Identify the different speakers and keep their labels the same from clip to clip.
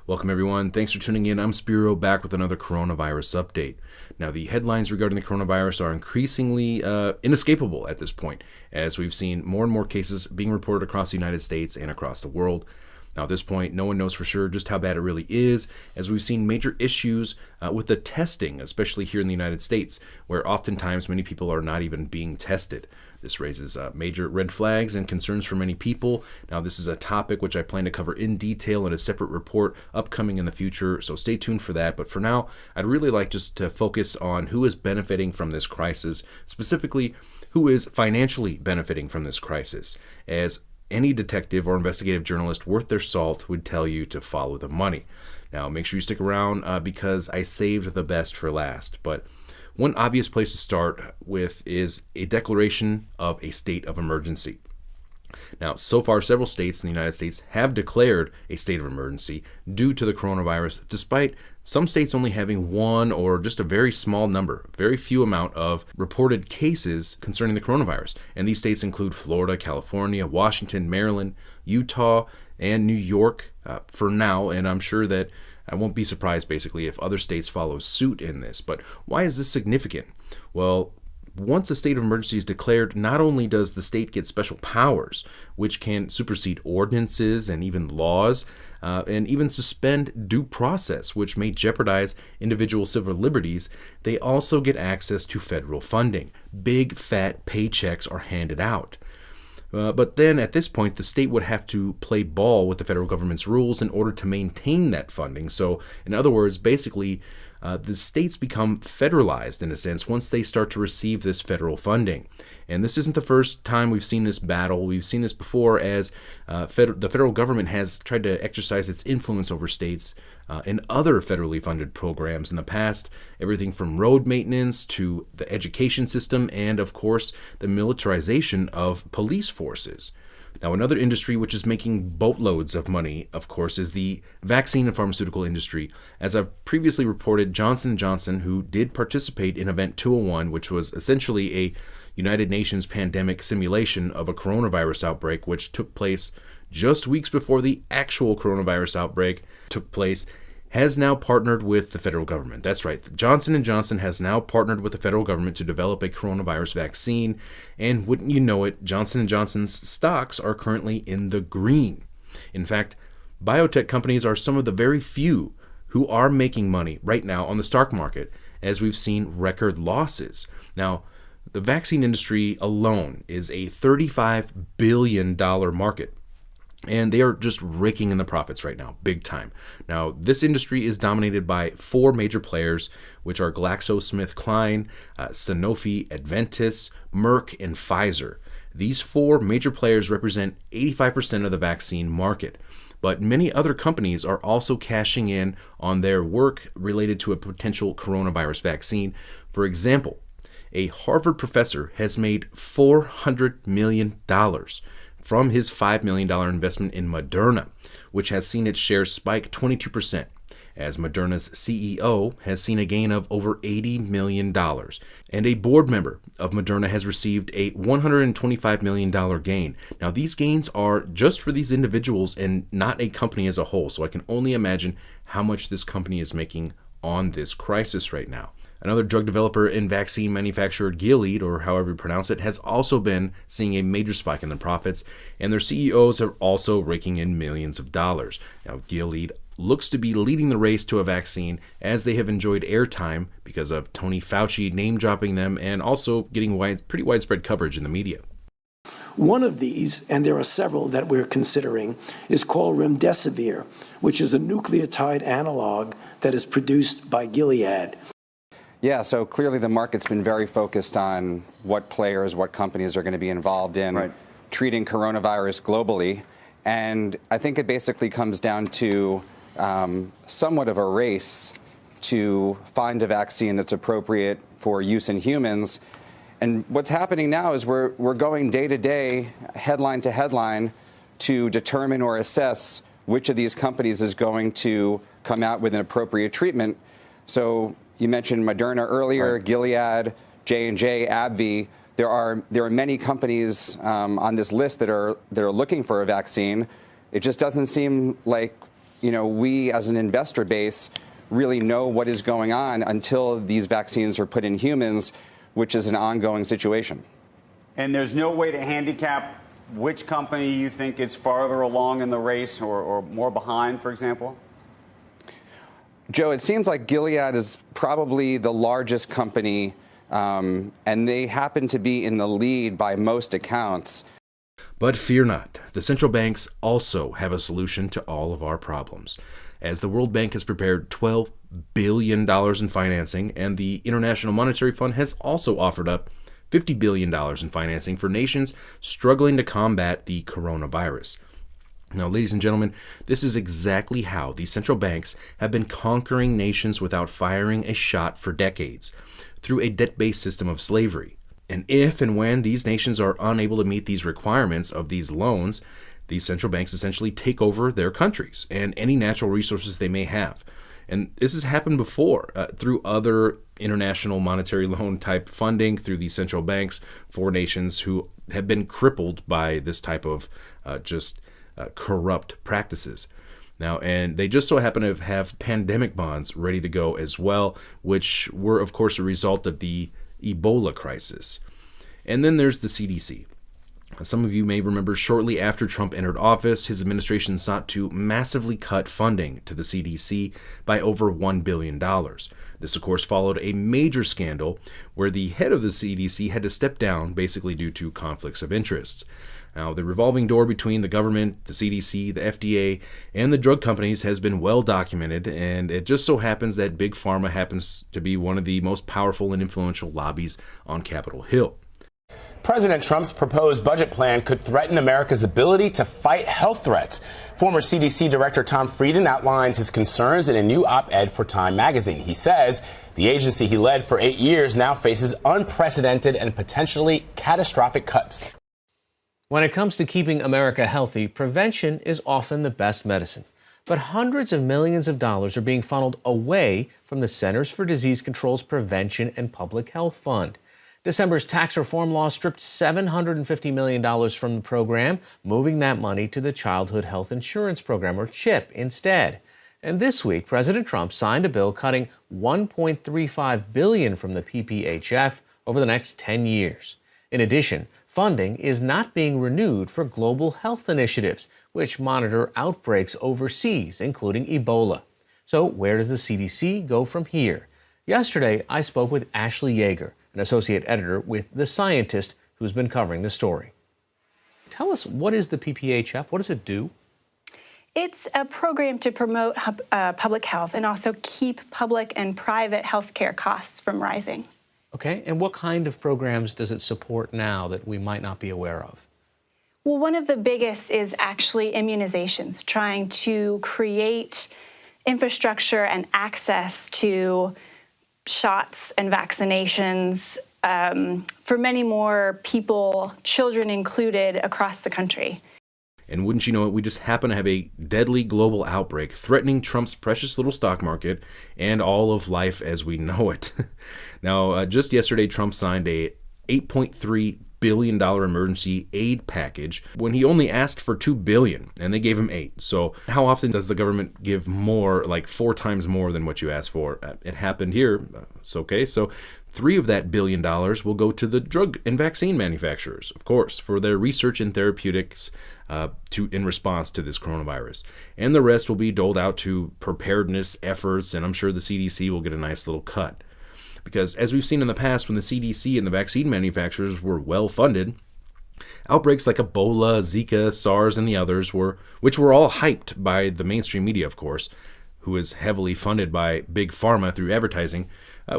Speaker 1: Welcome everyone. Thanks for tuning in. I'm Spiro, back with another coronavirus update. Now, the headlines regarding the coronavirus are increasingly inescapable at this point, as we've seen more and more cases being reported across the United States and across the world. Now, at this point, no one knows for sure just how bad it really is, as we've seen major issues with the testing, especially here in the United States, where oftentimes many people are not even being tested. This raises major red flags and concerns for many people. Now, this is a topic which I plan to cover in detail in a separate report upcoming in the future, so stay tuned for that. But for now, I'd really like just to focus on who is benefiting from this crisis, specifically who is financially benefiting from this crisis, as any detective or investigative journalist worth their salt would tell you to follow the money. Now, make sure you stick around because I saved the best for last. But one obvious place to start with is a declaration of a state of emergency. Now, so far, several states in the United States have declared a state of emergency due to the coronavirus, despite some states only having one or just a very small number, very few amount of reported cases concerning the coronavirus. And these states include Florida, California, Washington, Maryland, Utah, and New York for now. And I'm sure that I won't be surprised, basically, if other states follow suit in this. But why is this significant? Well, once a state of emergency is declared, not only does the state get special powers, which can supersede ordinances and even laws, and even suspend due process, which may jeopardize individual civil liberties, they also get access to federal funding. Big, fat paychecks are handed out. But then at this point, the state would have to play ball with the federal government's rules in order to maintain that funding. So, in other words, basically, the states become federalized in a sense once they start to receive this federal funding. And this isn't the first time we've seen this battle. We've seen this before as the federal government has tried to exercise its influence over states in other federally funded programs in the past, everything from road maintenance to the education system and, of course, the militarization of police forces. Now, another industry which is making boatloads of money, of course, is the vaccine and pharmaceutical industry. As I've previously reported, Johnson & Johnson, who did participate in Event 201, which was essentially a United Nations pandemic simulation of a coronavirus outbreak, which took place just weeks before the actual coronavirus outbreak took place, has now partnered with the federal government. That's right. Johnson & Johnson has now partnered with the federal government to develop a coronavirus vaccine. And wouldn't you know it, Johnson & Johnson's stocks are currently in the green. In fact, biotech companies are some of the very few who are making money right now on the stock market, as we've seen record losses. Now, the vaccine industry alone is a $35 billion market. And they are just raking in the profits right now, big time. Now, this industry is dominated by four major players, which are GlaxoSmithKline, Sanofi, Adventis, Merck, and Pfizer. These four major players represent 85% of the vaccine market. But many other companies are also cashing in on their work related to a potential coronavirus vaccine. For example, a Harvard professor has made $400 million from his $5 million investment in Moderna, which has seen its shares spike 22%, as Moderna's CEO has seen a gain of over $80 million. And a board member of Moderna has received a $125 million gain. Now, these gains are just for these individuals and not a company as a whole, so I can only imagine how much this company is making on this crisis right now. Another drug developer and vaccine manufacturer, Gilead, or however you pronounce it, has also been seeing a major spike in their profits, and their CEOs are also raking in millions of dollars. Now, Gilead looks to be leading the race to a vaccine, as they have enjoyed airtime because of Tony Fauci name-dropping them and also getting pretty widespread coverage in the media.
Speaker 2: One of these, and there are several that we're considering, is called remdesivir, which is a nucleotide analog that is produced by Gilead.
Speaker 3: Yeah, so clearly the market's been very focused on what players, what companies are going to be involved in treating coronavirus globally. And I think it basically comes down to somewhat of a race to find a vaccine that's appropriate for use in humans. And what's happening now is we're going day to day, headline to headline, to determine or assess which of these companies is going to come out with an appropriate treatment. So you mentioned Moderna earlier, Gilead, J&J, AbbVie. There are many companies on this list that are looking for a vaccine. It just doesn't seem like we as an investor base really know what is going on until these vaccines are put in humans, which is an ongoing situation.
Speaker 4: And there's no way to handicap which company you think is farther along in the race or more behind, for example?
Speaker 3: Joe, it seems like Gilead is probably the largest company, and they happen to be in the lead by most accounts.
Speaker 1: But fear not, the central banks also have a solution to all of our problems, as the World Bank has prepared $12 billion in financing, and the International Monetary Fund has also offered up $50 billion in financing for nations struggling to combat the coronavirus. Now, ladies and gentlemen, this is exactly how these central banks have been conquering nations without firing a shot for decades, through a debt-based system of slavery. And if and when these nations are unable to meet these requirements of these loans, these central banks essentially take over their countries and any natural resources they may have. And this has happened before through other international monetary loan type funding through these central banks for nations who have been crippled by this type of corrupt practices. Now, and they just so happen to have pandemic bonds ready to go as well, which were, of course, a result of the Ebola crisis. And then there's the CDC. Some of you may remember shortly after Trump entered office, his administration sought to massively cut funding to the CDC by over $1 billion. This, of course, followed a major scandal where the head of the CDC had to step down basically due to conflicts of interest. Now, the revolving door between the government, the CDC, the FDA, and the drug companies has been well documented, and it just so happens that Big Pharma happens to be one of the most powerful and influential lobbies on Capitol Hill.
Speaker 5: President Trump's proposed budget plan could threaten America's ability to fight health threats. Former CDC Director Tom Frieden outlines his concerns in a new op-ed for Time magazine. He says the agency he led for 8 years now faces unprecedented and potentially catastrophic cuts.
Speaker 6: When it comes to keeping America healthy, prevention is often the best medicine. But hundreds of millions of dollars are being funneled away from the Centers for Disease Control's Prevention and Public Health Fund. December's tax reform law stripped $750 million from the program, moving that money to the Childhood Health Insurance Program, or CHIP, instead. And this week, President Trump signed a bill cutting $1.35 billion from the PPHF over the next 10 years. In addition, funding is not being renewed for global health initiatives, which monitor outbreaks overseas, including Ebola. So where does the CDC go from here? Yesterday, I spoke with Ashley Yeager, an associate editor with The Scientist, who's been covering the story. Tell us, what is the PPHF? What does it do?
Speaker 7: It's a program to promote public health and also keep public and private health care costs from rising.
Speaker 6: Okay, and what kind of programs does it support now that we might not be aware of?
Speaker 7: Well, one of the biggest is actually immunizations, trying to create infrastructure and access to shots and vaccinations for many more people, children included, across the country.
Speaker 1: And wouldn't you know it, we just happen to have a deadly global outbreak threatening Trump's precious little stock market and all of life as we know it. Now, just yesterday, Trump signed a $8.3 billion emergency aid package when he only asked for $2 billion, and they gave him $8 billion. So how often does the government give more, like 4 times more than what you asked for? It happened here. It's okay. So $3 of that $1 billion will go to the drug and vaccine manufacturers, of course, for their research and therapeutics in response to this coronavirus. And the rest will be doled out to preparedness efforts, and I'm sure the CDC will get a nice little cut. Because as we've seen in the past, when the CDC and the vaccine manufacturers were well funded, outbreaks like Ebola, Zika, SARS, and the others which were all hyped by the mainstream media, of course, who is heavily funded by Big Pharma through advertising,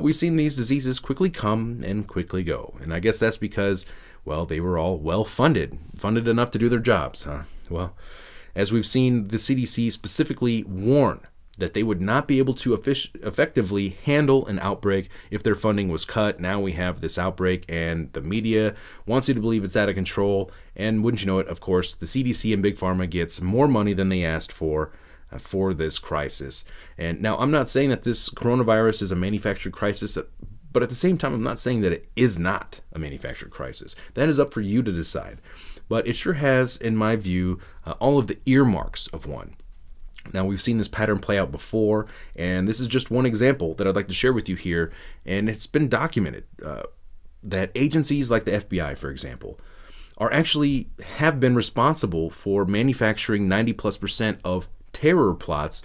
Speaker 1: we've seen these diseases quickly come and quickly go. And I guess that's because, well, they were all well funded enough to do their jobs, huh? Well, as we've seen, the CDC specifically warn that they would not be able to effectively handle an outbreak if their funding was cut. Now we have this outbreak, and the media wants you to believe it's out of control. And wouldn't you know it, of course, the CDC and Big Pharma gets more money than they asked for this crisis. And now I'm not saying that this coronavirus is a manufactured crisis, but at the same time, I'm not saying that it is not a manufactured crisis. That is up for you to decide. But it sure has, in my view, all of the earmarks of one. Now, we've seen this pattern play out before, and this is just one example that I'd like to share with you here, and it's been documented that agencies like the FBI, for example, have been responsible for manufacturing 90+% of terror plots,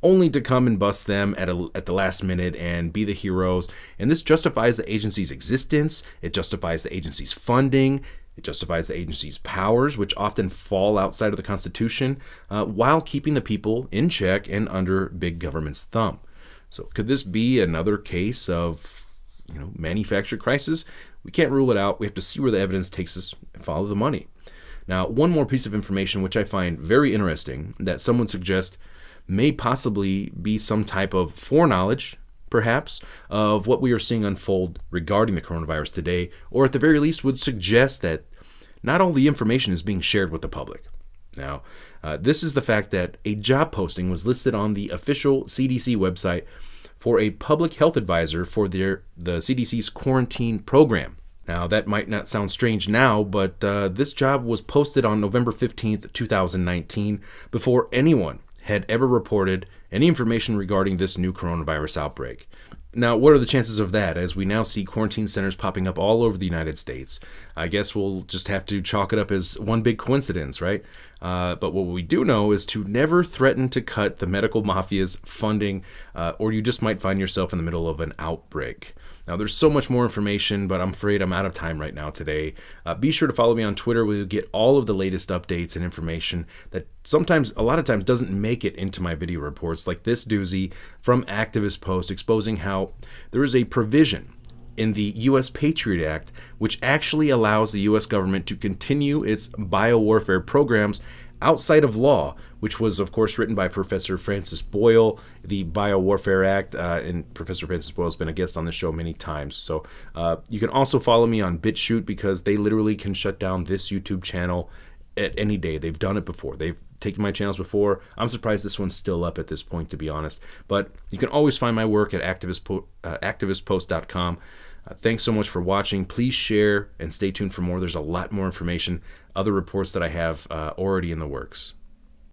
Speaker 1: only to come and bust them at the last minute and be the heroes. And this justifies the agency's existence, it justifies the agency's funding, it justifies the agency's powers, which often fall outside of the Constitution, while keeping the people in check and under big government's thumb. So could this be another case of manufactured crisis? We can't rule it out. We have to see where the evidence takes us and follow the money. Now, one more piece of information which I find very interesting that someone suggests may possibly be some type of foreknowledge, perhaps, of what we are seeing unfold regarding the coronavirus today, or at the very least would suggest that not all the information is being shared with the public. Now, this is the fact that a job posting was listed on the official CDC website for a public health advisor for the CDC's quarantine program. Now, that might not sound strange now, but this job was posted on November 15th, 2019, before anyone had ever reported any information regarding this new coronavirus outbreak. Now, what are the chances of that, as we now see quarantine centers popping up all over the United States? I guess we'll just have to chalk it up as one big coincidence, right? But what we do know is to never threaten to cut the medical mafia's funding, or you just might find yourself in the middle of an outbreak. Now, there's so much more information, but I'm afraid I'm out of time right now today. Be sure to follow me on Twitter where you'll get all of the latest updates and information that a lot of times doesn't make it into my video reports, like this doozy from Activist Post exposing how there is a provision in the U.S. Patriot Act which actually allows the U.S. government to continue its biowarfare programs outside of law, which was, of course, written by Professor Francis Boyle, the Biowarfare Act, and Professor Francis Boyle has been a guest on the show many times. So you can also follow me on BitChute, because they literally can shut down this YouTube channel at any day. They've done it before. They've taken my channels before. I'm surprised this one's still up at this point, to be honest. But you can always find my work at activistpost.com. Thanks so much for watching. Please share and stay tuned for more. There's a lot more information, other reports that I have already in the works.